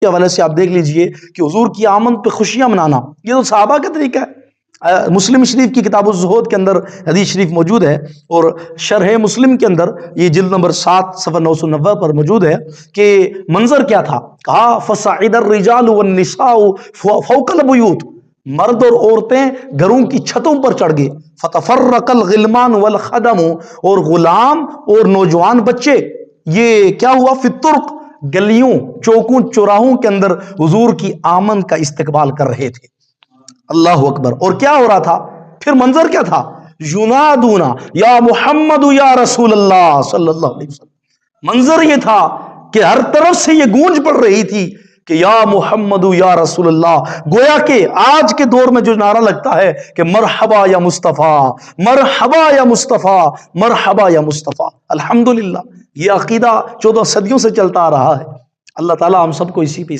کے حوالے سے آپ دیکھ لیجئے کہ حضور کی آمد پہ خوشیاں منانا یہ تو صحابہ کا طریقہ ہے۔ مسلم شریف کی کتاب الزہد کے اندر حدیث شریف موجود ہے، اور شرح مسلم کے اندر یہ جلد نمبر 7 صفحہ 990 پر موجود ہے کہ منظر کیا تھا۔ کہا فَصَعِدَ الرِّجَالُ وَالنِّسَاءُ فَوْقَ الْبُيُوتِ، مرد اور عورتیں گھروں کی چھتوں پر چڑھ گئے۔ فَتَفَرَّقَ الْغِلْمَانُ وَالْخَدَمُ، اور غلام اور نوجوان بچے یہ کیا ہوا، فی الطرق، گلیوں چوکوں چوراہوں کے اندر حضور کی آمد کا استقبال کر رہے تھے۔ اللہ اکبر۔ اور کیا ہو رہا تھا پھر، منظر کیا تھا، ینادون یا محمد یا رسول اللہ صلی اللہ علیہ وسلم۔ منظر یہ تھا کہ ہر طرف سے یہ گونج پڑ رہی تھی کہ یا محمد یا رسول اللہ، گویا کہ آج کے دور میں جو نعرہ لگتا ہے کہ مرحبا یا مصطفیٰ، مرحبا یا مصطفیٰ، مرحبا یا مصطفیٰ۔ الحمدللہ یہ عقیدہ 14 صدیوں سے چلتا آ رہا ہے۔ اللہ تعالی ہم سب کو اسی پہ